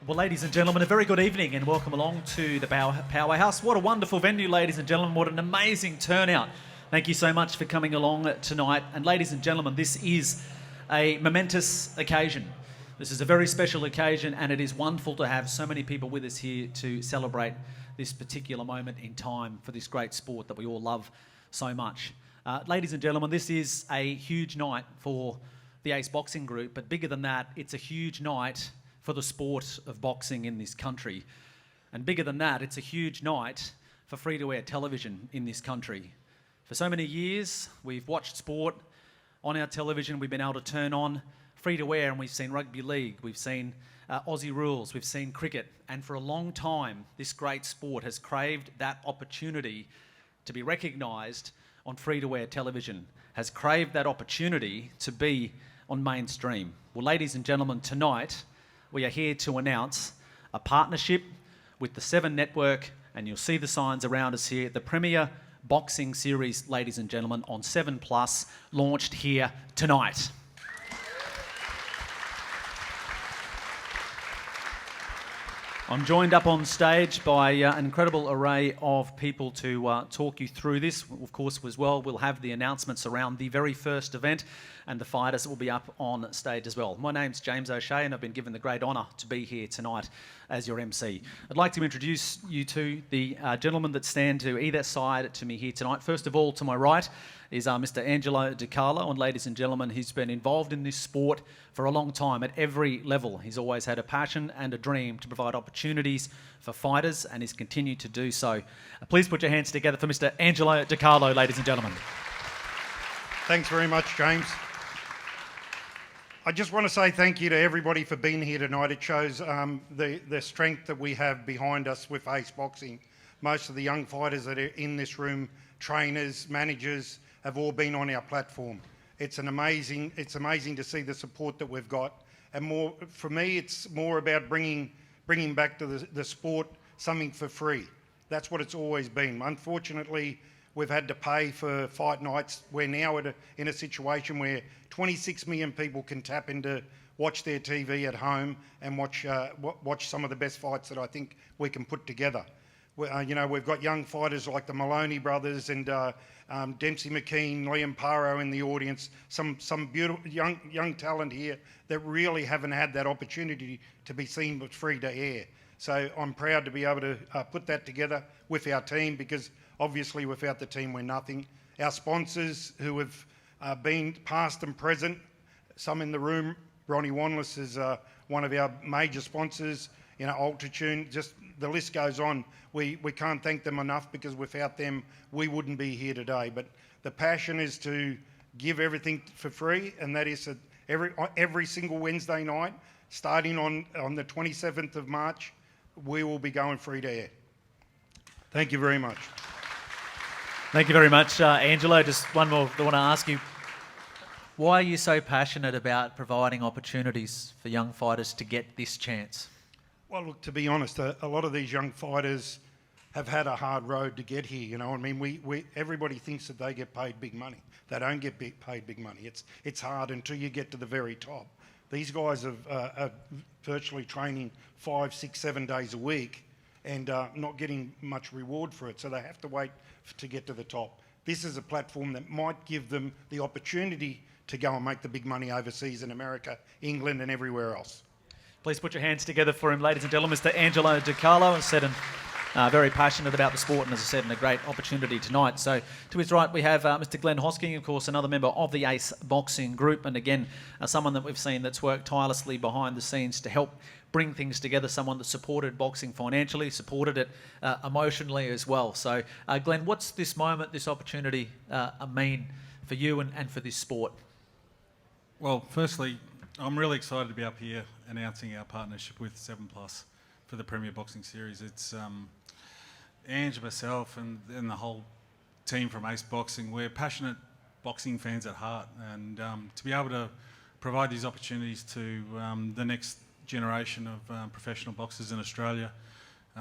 Well, ladies and gentlemen, a very good evening and welcome along to the Powerhouse. What a wonderful venue, ladies and gentlemen. What an amazing turnout. Thank you so much for coming along tonight. And ladies and gentlemen, this is a momentous occasion. This is a very special occasion, and it is wonderful to have so many people with us here to celebrate this particular moment in time for this great sport that we all love so much. Ladies and gentlemen, this is a huge night for the Ace Boxing Group, but bigger than that, it's a huge night for the sport of boxing in this country. And bigger than that, it's a huge night for free-to-air television in this country. For so many years, we've watched sport on our television. We've been able to turn on free-to-air and we've seen rugby league, we've seen Aussie rules, we've seen cricket. And for a long time, this great sport has craved that opportunity to be recognised on free-to-air television, has craved that opportunity to be on mainstream. Well, ladies and gentlemen, tonight, we are here to announce a partnership with the 7 Network, and you'll see the signs around us here, the Premier Boxing Series, ladies and gentlemen, on 7+, launched here tonight. I'm joined up on stage by an incredible array of people to talk you through this. Of course, as well, we'll have the announcements around the very first event, and the fighters will be up on stage as well. My name's James O'Shea, and I've been given the great honour to be here tonight as your MC. I'd like to introduce you to the gentlemen that stand to either side to me here tonight. First of all, to my right is Mr. Angelo, and ladies and gentlemen, he's been involved in this sport for a long time at every level. He's always had a passion and a dream to provide opportunities for fighters, and he's continued to do so. Please put your hands together for Mr. Angelo, ladies and gentlemen. Thanks very much, James. I just want to say thank you to everybody for being here tonight. It shows the strength that we have behind us with Ace Boxing. Most of the young fighters that are in this room, trainers, managers, have all been on our platform. It's amazing to see the support that we've got. And more for me, it's more about bringing back to the sport something for free. That's what it's always been. Unfortunately, we've had to pay for fight nights. We're now in a situation where 26 million people can tap into, watch their TV at home and watch some of the best fights that I think we can put together. We've got young fighters like the Maloney brothers and Dempsey McKean, Liam Paro in the audience, some beautiful young talent here that really haven't had that opportunity to be seen but free to air. So I'm proud to be able to put that together with our team, because obviously without the team we're nothing. Our sponsors who have been past and present, some in the room, Ronnie Wanless is one of our major sponsors, Altitude, just the list goes on. We can't thank them enough, because without them we wouldn't be here today. But the passion is to give everything for free, and that is that every single Wednesday night, starting on the 27th of March, we will be going free to air. Thank you very much. Thank you very much, Angelo. Just one more I want to ask you. Why are you so passionate about providing opportunities for young fighters to get this chance? Well, look, to be honest, a lot of these young fighters have had a hard road to get here. Everybody thinks that they get paid big money. They don't get paid big money. It's hard until you get to the very top. These guys are virtually training 5, 6, 7 days a week and not getting much reward for it, so they have to wait to get to the top. This is a platform that might give them the opportunity to go and make the big money overseas in America, England and everywhere else. Please put your hands together for him, ladies and gentlemen. Mr. Angelo Carlo, as said, and very passionate about the sport, and as I said, and a great opportunity tonight. So to his right, we have Mr. Glenn Hosking, of course, another member of the Ace Boxing Group, and again, someone that we've seen that's worked tirelessly behind the scenes to help bring things together, someone that supported boxing financially, supported it emotionally as well. So, Glenn, what's this moment, this opportunity mean for you and for this sport? Well, firstly, I'm really excited to be up here announcing our partnership with 7+ for the Premier Boxing Series. It's Ange, myself, and the whole team from Ace Boxing. We're passionate boxing fans at heart, and to be able to provide these opportunities to the next generation of professional boxers in Australia,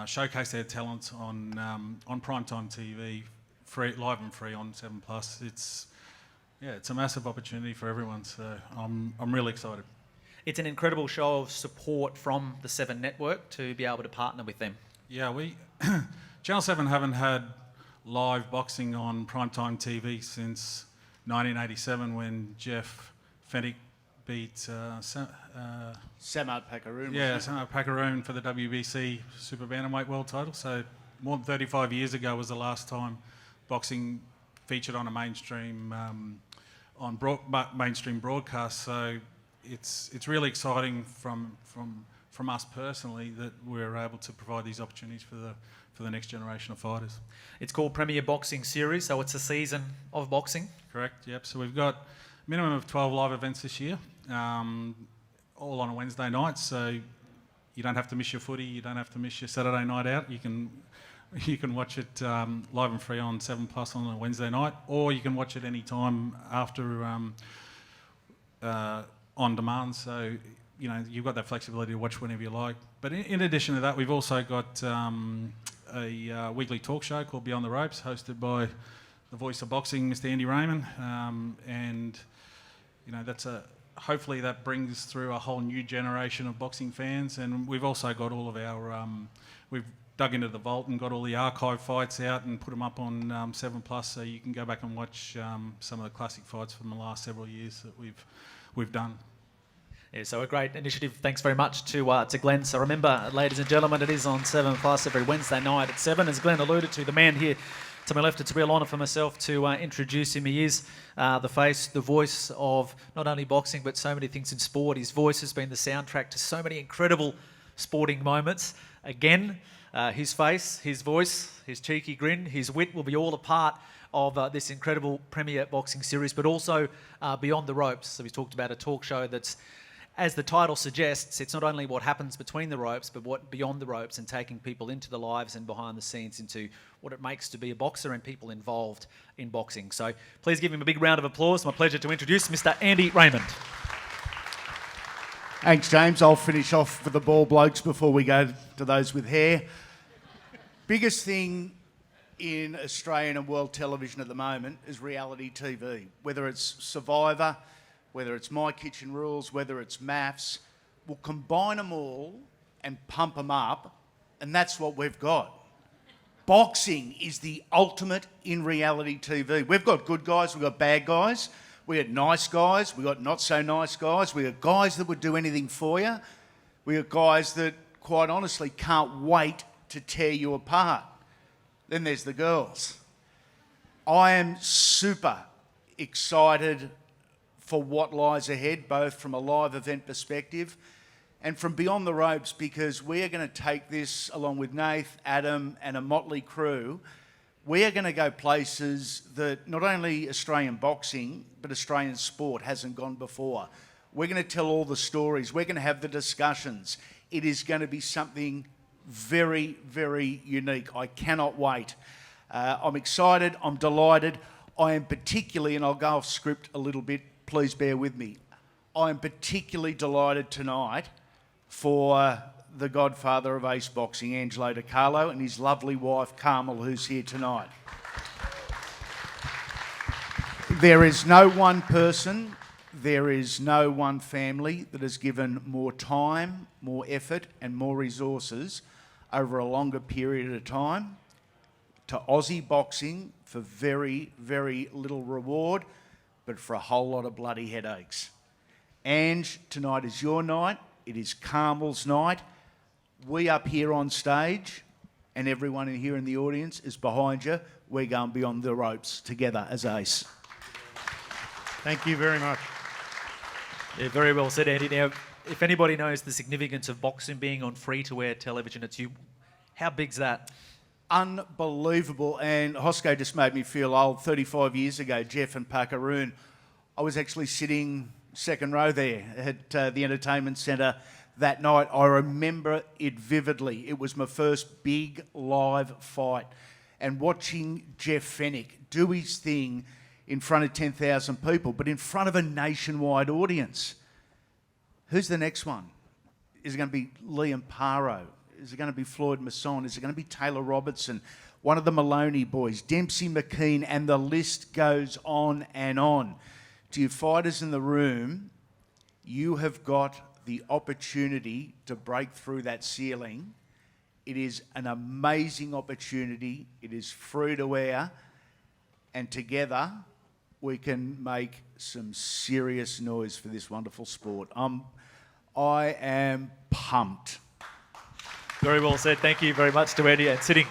showcase their talent on primetime TV, live and free on 7+. It's a massive opportunity for everyone, so I'm really excited. It's an incredible show of support from the Seven Network to be able to partner with them. Yeah, we Channel 7 haven't had live boxing on primetime TV since 1987 when Jeff Fennick beat Samo Pakaroon. Samo Pakaroon for the WBC Super Bantamweight World title. So more than 35 years ago was the last time boxing featured on a mainstream mainstream broadcast. So it's really exciting from us personally that we're able to provide these opportunities for the next generation of fighters. It's called Premier Boxing Series, so it's a season of boxing. Correct. Yep. So we've got a minimum of 12 live events this year, all on a Wednesday night. So you don't have to miss your footy. You don't have to miss your Saturday night out. You can watch it live and free on 7 Plus on a Wednesday night, or you can watch it any time after on demand. So you've got that flexibility to watch whenever you like. But in addition to that, we've also got a weekly talk show called Beyond the Ropes, hosted by the voice of boxing, Mr. Andy Raymond, and that's hopefully that brings through a whole new generation of boxing fans. And we've also got all of our we've dug into the vault and got all the archive fights out and put them up on 7 Plus, so you can go back and watch some of the classic fights from the last several years that we've done. Yeah, so a great initiative. Thanks very much to Glenn. So remember, ladies and gentlemen, it is on 7 Plus every Wednesday night at 7. As Glenn alluded to, the man here to my left, it's a real honour for myself to introduce him. He is the face, the voice of not only boxing, but so many things in sport. His voice has been the soundtrack to so many incredible sporting moments. Again, his face, his voice, his cheeky grin, his wit will be all a part of this incredible Premier Boxing Series, but also Beyond the Ropes. So we talked about a talk show that's, as the title suggests, it's not only what happens between the ropes, but what beyond the ropes, and taking people into the lives and behind the scenes into what it makes to be a boxer and people involved in boxing. So please give him a big round of applause. My pleasure to introduce Mr. Andy Raymond. Thanks, James. I'll finish off with the ball blokes before we go to those with hair. Biggest thing in Australian and world television at the moment is reality TV. Whether it's Survivor, whether it's My Kitchen Rules, whether it's Maths, we'll combine them all and pump them up, and that's what we've got. Boxing is the ultimate in reality TV. We've got good guys, we've got bad guys, we got nice guys, we got not so nice guys, we got guys that would do anything for you, we got guys that quite honestly can't wait to tear you apart. Then there's the girls. I am super excited for what lies ahead, both from a live event perspective and from Beyond the Ropes, because we are going to take this, along with Nath, Adam and a motley crew, we are going to go places that not only Australian boxing, but Australian sport hasn't gone before. We're going to tell all the stories. We're going to have the discussions. It is going to be something very, very unique. I cannot wait. I'm excited. I'm delighted. I am particularly, and I'll go off script a little bit, please bear with me. I am particularly delighted tonight for the godfather of ace boxing, Angelo de Carlo, and his lovely wife, Carlo, who's here tonight. There is no one person, there is no one family that has given more time, more effort and more resources over a longer period of time to Aussie boxing for very, very little reward, but for a whole lot of bloody headaches. Ange, tonight is your night. It is Carmel's night. We up here on stage, and everyone in here in the audience is behind you. We're going beyond the ropes together as ace. Thank you very much. Yeah, very well said, Andy. Now, if anybody knows the significance of boxing being on free-to-air television, it's you. How big's that? Unbelievable. And Hosco just made me feel old. 35 years ago, Jeff and Pakaroon, I was actually sitting second row there at the entertainment centre that night. I remember it vividly. It was my first big live fight. And watching Jeff Fennick do his thing in front of 10,000 people, but in front of a nationwide audience. Who's the next one? Is it going to be Liam Paro? Is it going to be Floyd Masson? Is it going to be Taylor Robertson? One of the Maloney boys, Dempsey McKean, and the list goes on and on. To you fighters in the room, you have got the opportunity to break through that ceiling. It is an amazing opportunity. It is free to air, and together we can make some serious noise for this wonderful sport. I am pumped. Very well said. Thank you very much to Eddie. And sitting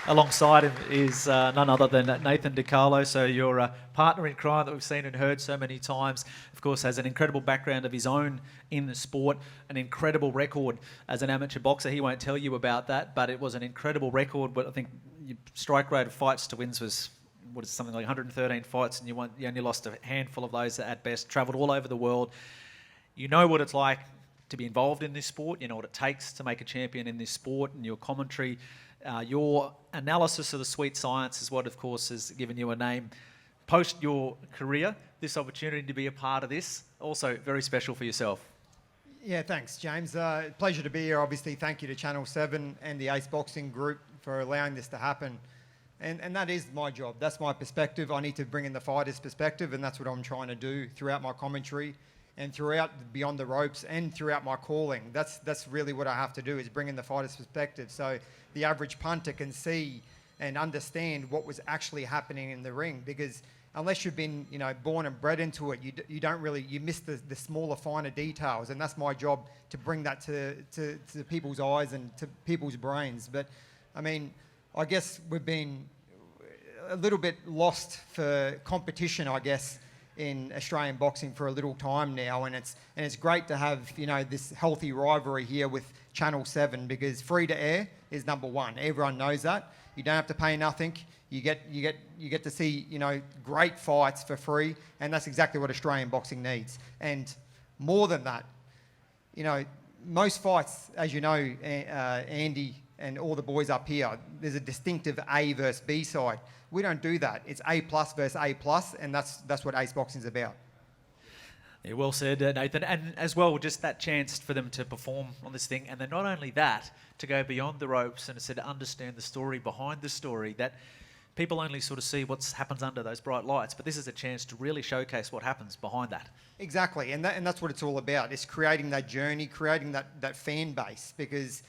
alongside him is none other than Nathan DiCarlo. So your partner in crime that we've seen and heard so many times, of course, has an incredible background of his own in the sport, an incredible record as an amateur boxer. He won't tell you about that, but it was an incredible record. But I think your strike rate of fights to wins was something like 113 fights, and you only lost a handful of those at best. Travelled all over the world. You know what it's like to be involved in this sport. You know what it takes to make a champion in this sport, and your commentary, your analysis of the sweet science is what, of course, has given you a name. Post your career, this opportunity to be a part of this, also very special for yourself. Yeah, thanks, James. Pleasure to be here. Obviously, thank you to Channel 7 and the Ace Boxing Group for allowing this to happen. And that is my job. That's my perspective. I need to bring in the fighter's perspective, and that's what I'm trying to do throughout my commentary and throughout Beyond the Ropes and throughout my calling. That's really what I have to do, is bring in the fighter's perspective so the average punter can see and understand what was actually happening in the ring. Because unless you've been, born and bred into it, you don't really, you miss the smaller, finer details. And that's my job, to bring that to people's eyes and to people's brains. But, I mean, I guess we've been a little bit lost for competition, I guess, in Australian boxing for a little time now, and it's great to have this healthy rivalry here with Channel 7, because free to air is number one. Everyone knows that. You don't have to pay nothing. You get to see great fights for free, and that's exactly what Australian boxing needs. And more than that, most fights, as you know, Andy and all the boys up here, there's a distinctive A versus B side. We don't do that. It's A+ versus A+, and that's what Ace Boxing's about. Yeah, well said, Nathan. And as well, just that chance for them to perform on this thing, and then not only that, to go beyond the ropes and to understand the story behind the story, that people only sort of see what happens under those bright lights, but this is a chance to really showcase what happens behind that. Exactly, and that's what it's all about. It's creating that journey, creating that fan base, because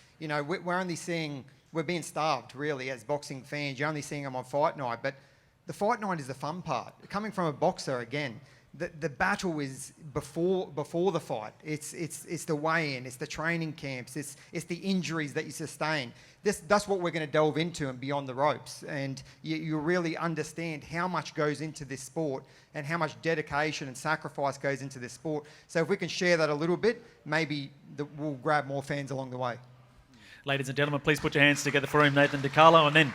we're being starved, really, as boxing fans. You're only seeing them on fight night, but the fight night is the fun part. Coming from a boxer, again, the battle is before the fight. It's the weigh-in, it's the training camps, it's the injuries that you sustain. That's what we're going to delve into and Beyond the Ropes, and you really understand how much goes into this sport and how much dedication and sacrifice goes into this sport. So if we can share that a little bit, maybe we'll grab more fans along the way. Ladies and gentlemen, please put your hands together for him, Nathan DiCarlo, and then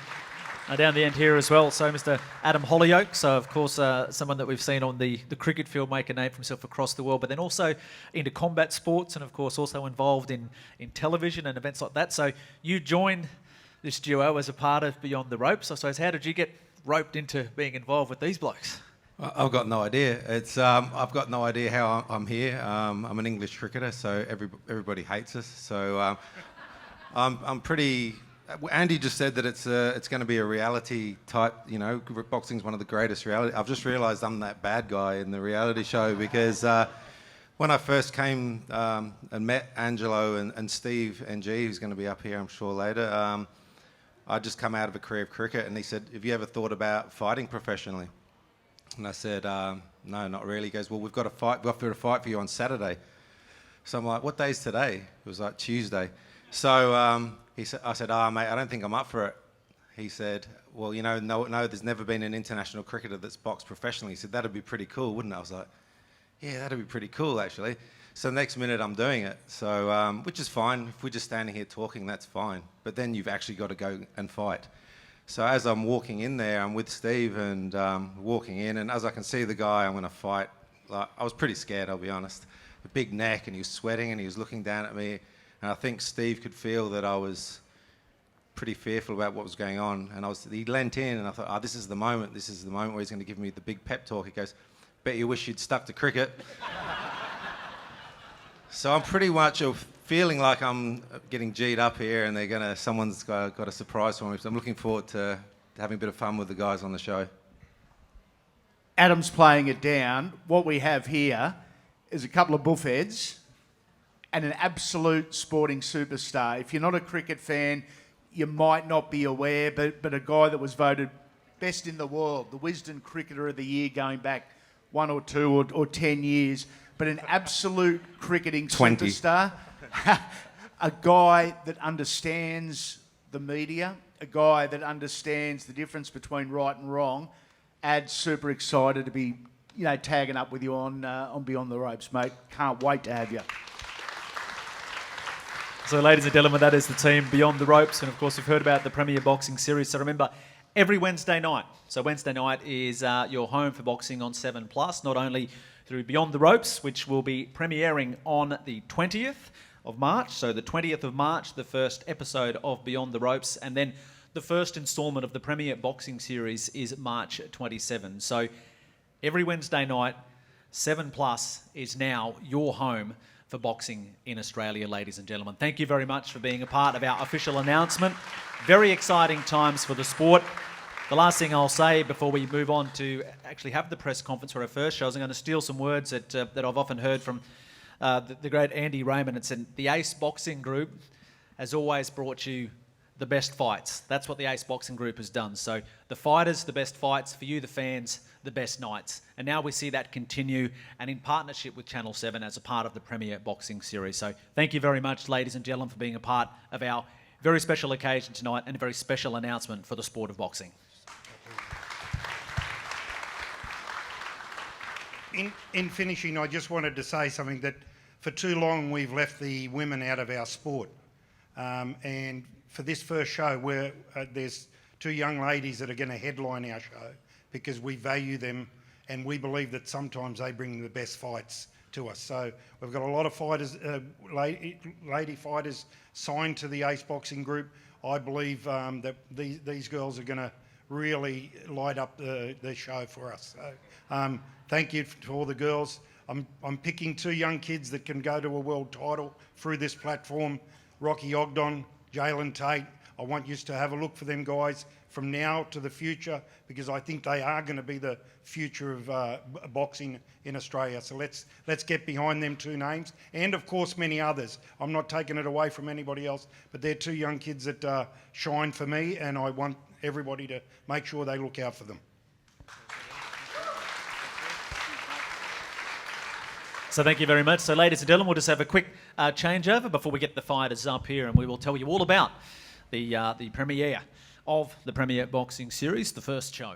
down the end here as well, so Mr. Adam Hollyoake, so of course someone that we've seen on the cricket field make a name for himself across the world, but then also into combat sports, and of course also involved in television and events like that. So you joined this duo as a part of Beyond the Ropes. I suppose, how did you get roped into being involved with these blokes? I've got no idea. I've got no idea how I'm here. I'm an English cricketer, so everybody hates us. So I'm pretty. Andy just said that it's going to be a reality type. Boxing's one of the greatest reality. I've just realised I'm that bad guy in the reality show, because when I first came and met Angelo and Steve NG, who's going to be up here, I'm sure later. I'd just come out of a career of cricket, and he said, "Have you ever thought about fighting professionally?" And I said, "No, not really." He goes, "Well, we've got a fight for you on Saturday." So I'm like, "What day's today?" It was like Tuesday. So I said, "Mate, I don't think I'm up for it." He said, "Well, no, there's never been an international cricketer that's boxed professionally." He said, "That'd be pretty cool, wouldn't it?" I was like, "Yeah, that'd be pretty cool, actually." So next minute I'm doing it, so which is fine. If we're just standing here talking, that's fine. But then you've actually got to go and fight. So as I'm walking in there, I'm with Steve and walking in, and as I can see the guy I'm going to fight, I was pretty scared, I'll be honest. A big neck, and he was sweating, and he was looking down at me. And I think Steve could feel that I was pretty fearful about what was going on. And he leant in, and I thought, this is the moment. This is the moment where he's going to give me the big pep talk. He goes, "Bet you wish you'd stuck to cricket." So I'm pretty much feeling like I'm getting G'd up here, and someone's got a surprise for me. So I'm looking forward to having a bit of fun with the guys on the show. Adam's playing it down. What we have here is a couple of buffheads and an absolute sporting superstar. If you're not a cricket fan, you might not be aware, but a guy that was voted best in the world, the Wisden Cricketer of the Year going back 1 or 2 or 10 years, but an absolute cricketing 20. superstar. A guy that understands the media, a guy that understands the difference between right and wrong. Ad's super excited to be, tagging up with you on Beyond the Ropes, mate. Can't wait to have you. So, ladies and gentlemen, that is the team Beyond the Ropes. And, of course, we've heard about the Premier Boxing Series. So, remember, every Wednesday night. So, Wednesday night is your home for boxing on 7+, not only through Beyond the Ropes, which will be premiering on the 20th of March. So, the 20th of March, the first episode of Beyond the Ropes. And then the first instalment of the Premier Boxing Series is March 27. So, every Wednesday night, 7+ is now your home for boxing in Australia, ladies and gentlemen. Thank you very much for being a part of our official announcement. Very exciting times for the sport. The last thing I'll say before we move on to actually have the press conference for our first shows, I'm going to steal some words that I've often heard from the great Andy Raymond. It said, the Ace Boxing Group has always brought you the best fights. That's what the Ace Boxing Group has done. So the fighters, the best fights. For you, the fans, the best nights. And now we see that continue, and in partnership with Channel 7 as a part of the Premier Boxing Series. So thank you very much, ladies and gentlemen, for being a part of our very special occasion tonight and a very special announcement for the sport of boxing. In finishing, I just wanted to say something that for too long we've left the women out of our sport. And for this first show, where there's 2 young ladies that are going to headline our show because we value them and we believe that sometimes they bring the best fights to us. So we've got a lot of fighters, lady fighters signed to the Ace Boxing Group. I believe that these girls are going to really light up the show for us. So thank you to all the girls. I'm picking 2 young kids that can go to a world title through this platform. Rocky Ogden, Jalen Tate. I want you to have a look for them guys from now to the future, because I think they are going to be the future of boxing in Australia. So let's get behind them 2 names, and of course many others. I'm not taking it away from anybody else, but they're 2 young kids that shine for me, and I want everybody to make sure they look out for them. So thank you very much. So ladies and gentlemen, we'll just have a quick changeover before we get the fighters up here, and we will tell you all about the premiere of the Premier Boxing Series, the first show.